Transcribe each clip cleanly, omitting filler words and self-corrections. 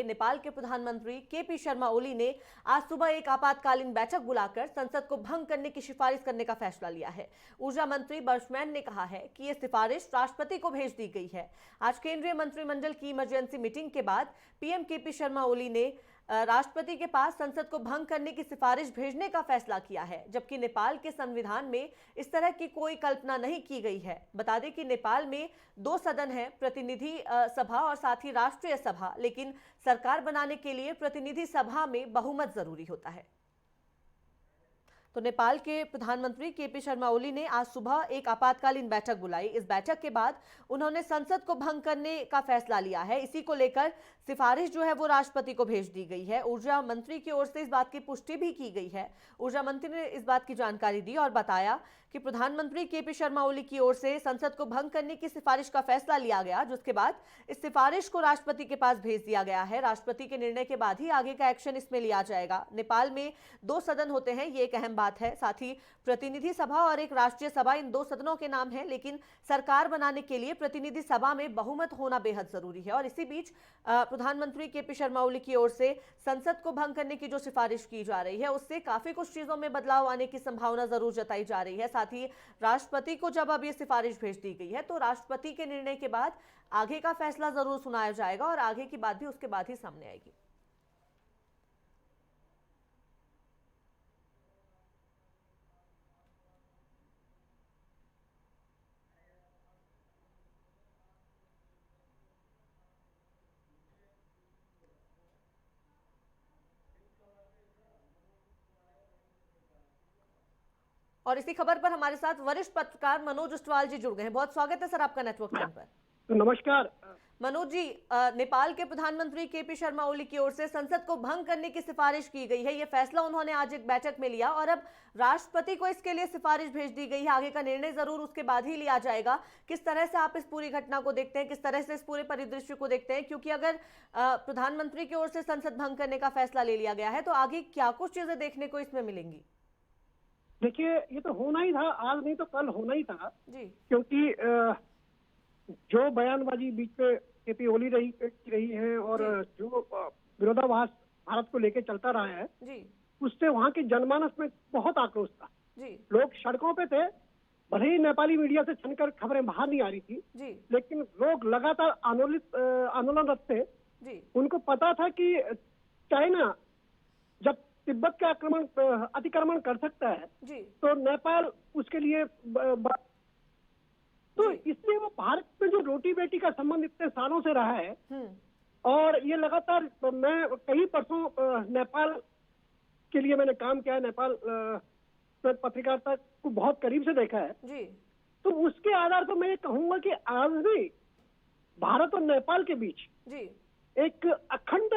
नेपाल के प्रधानमंत्री केपी शर्मा ओली ने आज सुबह एक आपातकालीन बैठक बुलाकर संसद को भंग करने की सिफारिश करने का फैसला लिया है। ऊर्जा मंत्री बर्शमैन ने कहा है कि यह सिफारिश राष्ट्रपति को भेज दी गई है। आज केंद्रीय मंत्रिमंडल की इमरजेंसी मीटिंग के बाद पीएम केपी शर्मा ओली ने राष्ट्रपति के पास संसद को भंग करने की सिफारिश भेजने का फैसला किया है, जबकि नेपाल के संविधान में इस तरह की कोई कल्पना नहीं की गई है। बता दें कि नेपाल में 2 सदन हैं, प्रतिनिधि सभा और साथ ही राष्ट्रीय सभा, लेकिन सरकार बनाने के लिए प्रतिनिधि सभा में बहुमत जरूरी होता है। तो नेपाल के प्रधानमंत्री केपी शर्मा ओली ने आज सुबह एक आपातकालीन बैठक बुलाई। इस बैठक के बाद उन्होंने संसद को भंग करने का फैसला लिया है। इसी को लेकर सिफारिश जो है वो राष्ट्रपति को भेज दी गई है। ऊर्जा मंत्री की ओर से इस बात की पुष्टि भी की गई है। ऊर्जा मंत्री ने इस बात की जानकारी दी और बताया कि प्रधानमंत्री केपी शर्मा ओली की ओर से संसद को भंग करने की सिफारिश का फैसला लिया गया, जिसके बाद इस सिफारिश को राष्ट्रपति के पास भेज दिया गया है। राष्ट्रपति के निर्णय के बाद ही आगे का एक्शन इसमें लिया जाएगा। नेपाल में 2 सदन होते हैं, ये एक अहम बात है। साथ ही प्रतिनिधि सभा और एक राष्ट्रीय सभा, इन 2 सदनों के नाम हैं, लेकिन सरकार बनाने के लिए प्रतिनिधि सभा में बहुमत होना बेहद जरूरी है। और इसी बीच प्रधानमंत्री केपी शर्मा ओली की ओर से संसद को भंग करने की जो सिफारिश की जा रही है, उससे काफी कुछ चीजों में बदलाव आने की संभावना जरूर जताई जा रही है। साथ ही राष्ट्रपति को जब अब ये सिफारिश भेज दी गई है, तो राष्ट्रपति के निर्णय के बाद आगे का फैसला जरूर सुनाया जाएगा और आगे की बात भी उसके बाद ही सामने आएगी। और इसी खबर पर हमारे साथ वरिष्ठ पत्रकार मनोज ऊष्टवाल जी जुड़ गए हैं। बहुत स्वागत है सर आपका नेटवर्क टाइम पर। नमस्कार मनोज जी, नेपाल के प्रधानमंत्री केपी शर्मा ओली की ओर से संसद को भंग करने की सिफारिश की गई है। ये फैसला उन्होंने आज एक बैठक में लिया और अब राष्ट्रपति को इसके लिए सिफारिश भेज दी गई है। आगे का निर्णय जरूर उसके बाद ही लिया जाएगा। किस तरह से आप इस पूरी घटना को देखते हैं, किस तरह से इस पूरे परिदृश्य को देखते हैं? क्योंकि अगर प्रधानमंत्री की ओर से संसद भंग करने का फैसला ले लिया गया है, तो आगे क्या कुछ चीजें देखने को इसमें मिलेंगी? देखिए, ये तो होना ही था, आज नहीं तो कल होना ही था जी। क्योंकि जो बयानबाजी बीच में केपी ओली रही है और जो विरोधाभास भारत को लेके चलता रहा है जी। उससे वहाँ के जनमानस में बहुत आक्रोश था जी। लोग सड़कों पे थे। भले ही नेपाली मीडिया से छनकर खबरें बाहर नहीं आ रही थी जी। लेकिन लोग लगातार आंदोलनरत थे जी। उनको पता था कि चाइना जब तिब्बत का अतिक्रमण कर सकता है जी। तो नेपाल उसके लिए तो इसलिए वो भारत में जो रोटी बेटी का संबंध इतने सालों से रहा है और ये लगातार मैं कई वर्षों नेपाल के लिए मैंने काम किया है, नेपाल पत्रकारिता को बहुत करीब से देखा है जी। तो उसके आधार पर मैं ये कहूंगा कि आज भी भारत और नेपाल के बीच जी। एक अखंड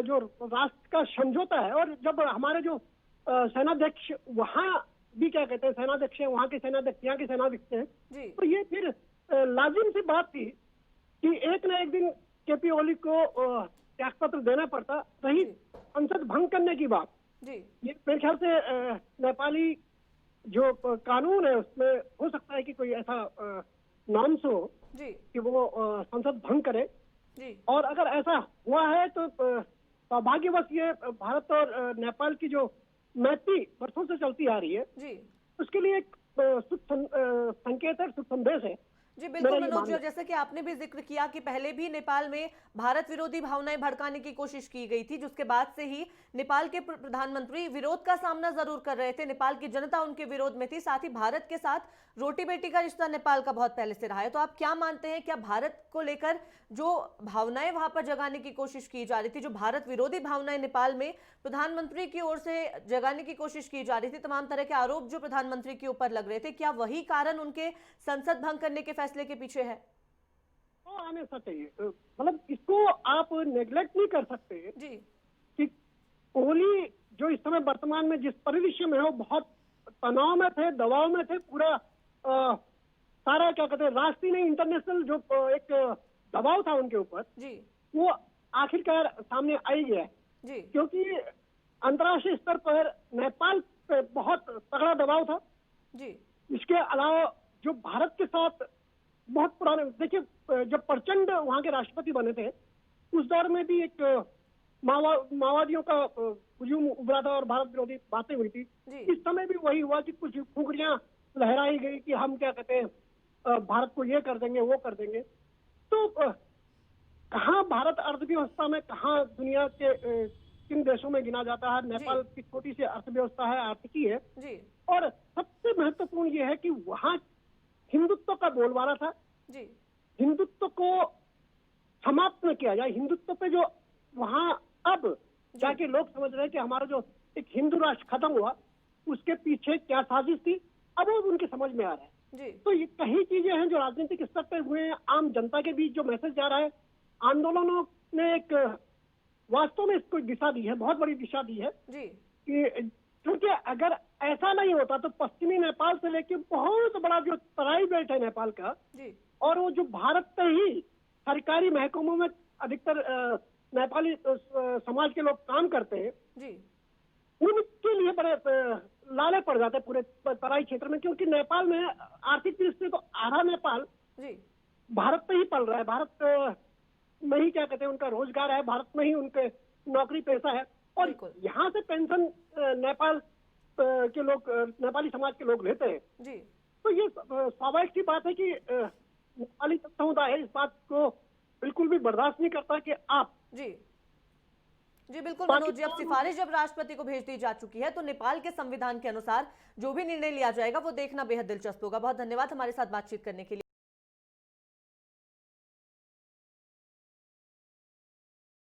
जो राष्ट्र का समझौता है। और जब हमारे जो सेनाध्यक्ष वहाँ भी क्या कहते हैं, सेनाध्यक्ष हैं, वहाँ के सेनाध्यक्ष यहाँ के सेनाध्यक्ष हैं, तो ये फिर लाजिम सी बात थी कि एक न एक दिन केपी ओली को त्यागपत्र देना पड़ता। रही संसद भंग करने की बात, ये मेरे ख्याल से नेपाली जो कानून है उसमें हो सकता है कि कोई ऐसा नॉर्म्स हो कि वो संसद भंग करे। और अगर ऐसा हुआ है तो सौभाग्यवश ये भारत और नेपाल की जो मैत्री वर्षों से चलती आ रही है उसके लिए एक शुभ संकेत है, शुभ संदेश है। जी बिल्कुल मनोज जी, जैसे कि आपने भी जिक्र किया कि पहले भी नेपाल में भारत विरोधी भावनाएं भड़काने की कोशिश की गई थी, जिसके बाद से ही नेपाल के प्रधानमंत्री विरोध का सामना जरूर कर रहे थे। नेपाल की जनता उनके विरोध में थी। साथ ही भारत के साथ रोटी बेटी का रिश्ता नेपाल का बहुत पहले से रहा है। तो आप क्या मानते हैं, क्या भारत को लेकर जो भावनाएं वहां पर जगाने की कोशिश की जा रही थी, जो भारत विरोधी भावनाएं नेपाल में प्रधानमंत्री की ओर से जगाने की कोशिश की जा रही थी, तमाम तरह के आरोप जो प्रधानमंत्री के ऊपर लग रहे थे, क्या वही कारण उनके संसद भंग करने के फैसले के पीछे है? तो हमेशा चाहिए, मतलब इसको आप नेग्लेक्ट नहीं कर सकते जी कि कोहली जो इस समय वर्तमान में जिस परिदृश्य में है वो बहुत तनाव में थे, दबाव में थे। पूरा सारा क्या कहते हैं राष्ट्रीय नहीं इंटरनेशनल जो एक दबाव था उनके ऊपर वो आखिरकार सामने आ ही गया है। क्योंकि अंतर्राष्ट्रीय स्तर पर नेपाल पे बहुत तगड़ा दबाव था। इसके अलावा जो भारत के साथ बहुत पुराने, देखिए जब प्रचंड वहां के राष्ट्रपति बने थे उस दौर में भी एक माओवादियों का हुजूम उभरा था और भारत विरोधी बातें हुई थी। इस समय भी वही हुआ कि कुछ फुकरियां लहराई गई कि हम क्या कहते हैं भारत को ये कर देंगे वो कर देंगे। तो कहाँ भारत अर्थव्यवस्था में, कहाँ दुनिया के किन देशों में गिना जाता है। नेपाल की छोटी सी अर्थव्यवस्था है, आर्थिकी है जी। और सबसे महत्वपूर्ण ये है कि वहाँ हिंदुत्व का बोलबाला था जी। हिंदुत्व को समाप्त न किया जाए। हिंदुत्व पे जो वहाँ अब जाके लोग समझ रहे हैं कि हमारा जो एक हिंदू राष्ट्र खत्म हुआ उसके पीछे क्या साजिश थी, अब वो उनकी समझ में आ रहा है जी। तो ये कई चीजें हैं जो राजनीतिक स्तर पे हुए हैं, आम जनता के बीच जो मैसेज जा रहा है। आंदोलनों ने एक वास्तव में इसको दिशा दी है, बहुत बड़ी दिशा दी है जी। कि क्योंकि अगर ऐसा नहीं होता तो पश्चिमी नेपाल से लेके बहुत बड़ा जो तराई बेल्ट है नेपाल का जी। और वो जो भारत पे ही सरकारी महकमों में अधिकतर नेपाली समाज के लोग काम करते हैं जी। उनके लिए बड़े लाले पड़ जाते हैं पूरे तराई क्षेत्र में, क्योंकि नेपाल में आर्थिक दृष्टि से तो आधा नेपाल जी। भारत पे ही पल रहा है। भारत में ही क्या कहते हैं उनका रोजगार है, भारत में ही उनके नौकरी पेशा है और यहाँ से पेंशन नेपाल के लोग, नेपाली समाज के लोग लेते हैं जी। तो ये स्वाभाविक सी बात है कि नेपाली समुदाय इस बात को बिल्कुल भी बर्दाश्त नहीं करता कि आप जी जी बिल्कुल मनोज जी, अब सिफारिश जब राष्ट्रपति को भेज दी जा चुकी है तो नेपाल के संविधान के अनुसार जो भी निर्णय लिया जाएगा वो देखना बेहद दिलचस्प होगा। बहुत धन्यवाद हमारे साथ बातचीत करने के लिए।